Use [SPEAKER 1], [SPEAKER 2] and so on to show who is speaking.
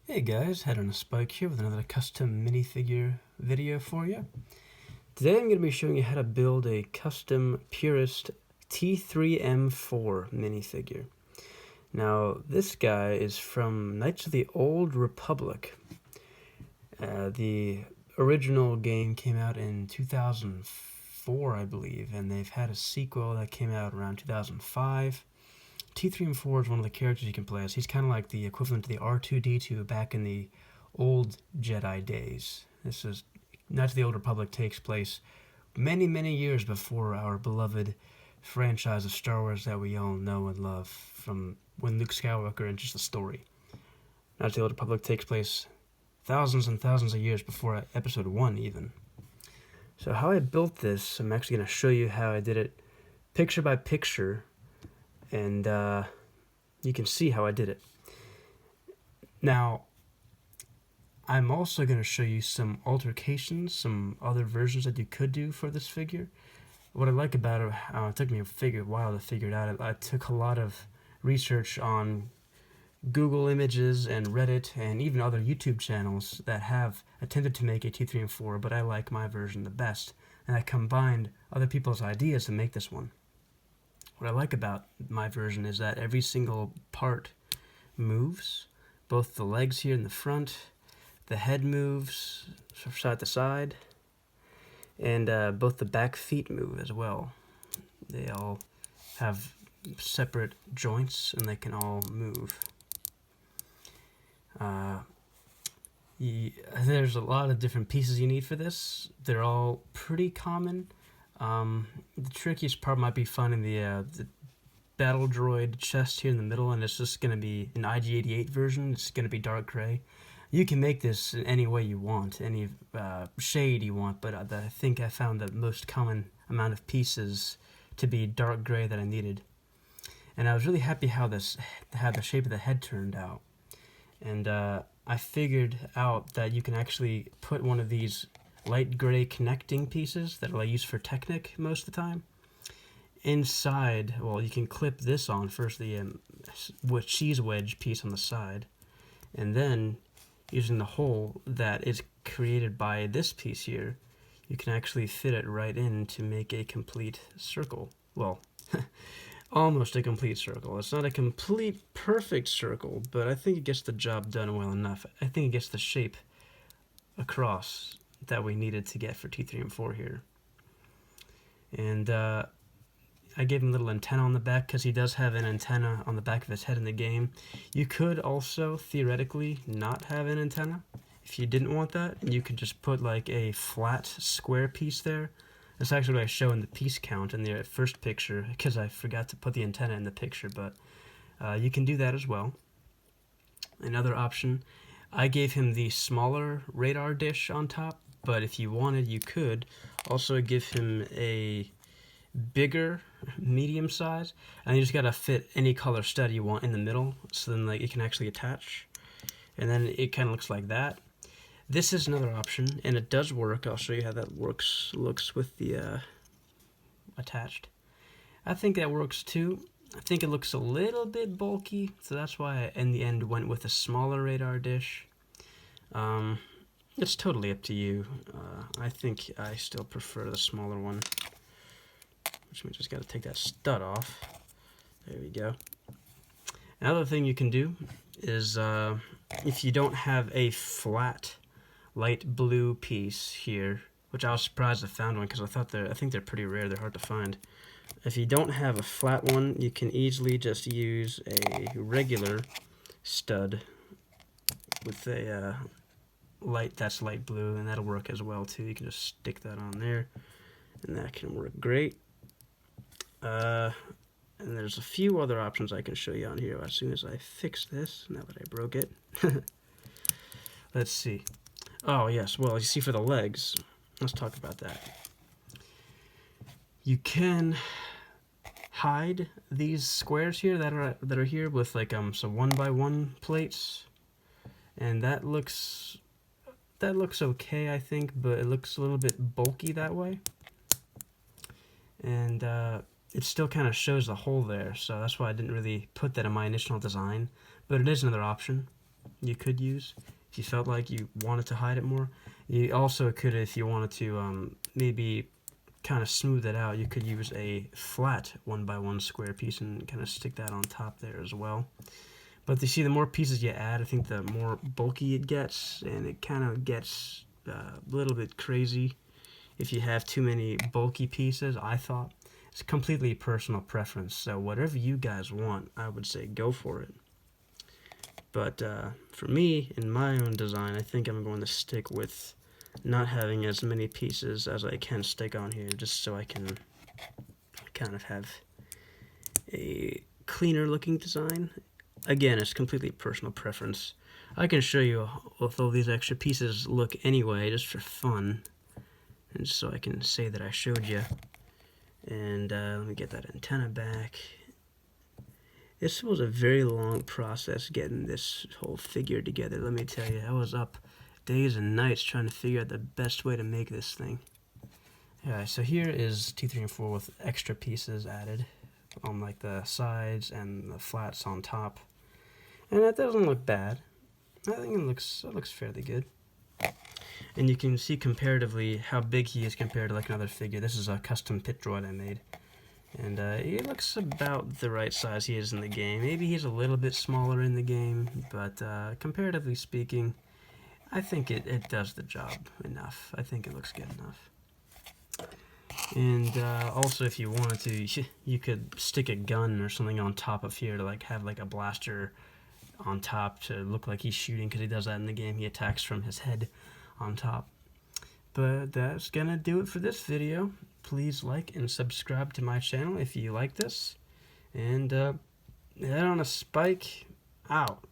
[SPEAKER 1] Hey guys, Head on a Spike here with another custom minifigure video for you. Today I'm going to be showing you how to build a custom Purist T3-M4 minifigure. Now this guy is from Knights of the Old Republic. The original game came out in 2004, I believe, and they've had a sequel that came out around 2005. T3-M4 is one of the characters you can play as. He's kind of like the equivalent to the R2-D2 back in the old Jedi days. This is Knights of the Old Republic takes place many, many years before our beloved franchise of Star Wars that we all know and love from when Luke Skywalker enters the story. Knights of the Old Republic takes place thousands and thousands of years before Episode 1 even. So how I built this, I'm actually going to show you how I did it picture by picture, and you can see how I did it. Now, I'm also going to show you some altercations, some other versions that you could do for this figure. What I like about it, it took me a while to figure it out. I took a lot of research on Google Images and Reddit and even other YouTube channels that have attempted to make a T3-M4, but I like my version the best, and I combined other people's ideas to make this one. What I like about my version is that every single part moves, both the legs here in the front, the head moves from side to side, and both the back feet move as well. They all have separate joints and they can all move. There's a lot of different pieces you need for this. They're all pretty common. The trickiest part might be finding the battle droid chest here in the middle, and it's just going to be an IG-88 version. It's going to be dark gray. You can make this in any way you want, any shade you want, but I think I found the most common amount of pieces to be dark gray that I needed. And I was really happy how the shape of the head turned out. And I figured out that you can actually put one of these light gray connecting pieces that I use for Technic most of the time inside. Well, you can clip this on first, the cheese wedge piece on the side, and then using the hole that is created by this piece here, you can actually fit it right in to make a complete circle. Well, almost a complete circle. It's not a complete perfect circle, but I think it gets the job done well enough. I think it gets the shape across that we needed to get for T3-M4 here. And I gave him a little antenna on the back because he does have an antenna on the back of his head in the game. You could also theoretically not have an antenna if you didn't want that, and you could just put like a flat square piece there. That's actually what I show in the piece count in the first picture because I forgot to put the antenna in the picture, but you can do that as well. Another option, I gave him the smaller radar dish on top, but if you wanted, you could also give him a bigger medium size, and you just gotta fit any color stud you want in the middle, so then like it can actually attach, and then it kind of looks like that. This is another option, and it does work. I'll show you how that looks with the attached. I think that works too. I think it looks a little bit bulky, so that's why I in the end went with a smaller radar dish. It's totally up to you. I think I still prefer the smaller one. We just got to take that stud off. There we go. Another thing you can do is if you don't have a flat light blue piece here, which I was surprised I found one because I think they're pretty rare. They're hard to find. If you don't have a flat one, you can easily just use a regular stud with a that's light blue, and that'll work as well too. You can just stick that on there, and that can work great. And there's a few other options I can show you on here as soon as I fix this, now that I broke it. Let's see. Oh, yes. Well, you see for the legs, let's talk about that. You can hide these squares here that are here with like some 1x1 plates, and that looks okay, I think, but it looks a little bit bulky that way. And it still kind of shows the hole there, so that's why I didn't really put that in my initial design, but it is another option. you could use if you felt like you wanted to hide it more. You also could, if you wanted to maybe kind of smooth it out, you could use a flat 1x1 square piece and kind of stick that on top there as well. But you see, the more pieces you add, I think the more bulky it gets, and it kind of gets a little bit crazy if you have too many bulky pieces, I thought. It's completely personal preference, so whatever you guys want, I would say go for it. But for me, in my own design, I think I'm going to stick with not having as many pieces as I can stick on here, just so I can kind of have a cleaner looking design. Again, it's completely personal preference. I can show you what all these extra pieces look anyway, just for fun, and so I can say that I showed you. And let me get that antenna back. This was a very long process getting this whole figure together, let me tell you. I was up days and nights trying to figure out the best way to make this thing. Alright, so here is T3-M4 with extra pieces added on like the sides and the flats on top. And that doesn't look bad. I think it looks fairly good. And you can see comparatively how big he is compared to like another figure. This is a custom pit droid I made. And he looks about the right size he is in the game. Maybe he's a little bit smaller in the game, but comparatively speaking, I think it does the job enough. I think it looks good enough. And also, if you wanted to, you could stick a gun or something on top of here to like have like a blaster on top to look like he's shooting, because he does that in the game. He attacks from his head on top. But that's gonna do it for this video. Please like and subscribe to my channel if you like this. And head on a spike out.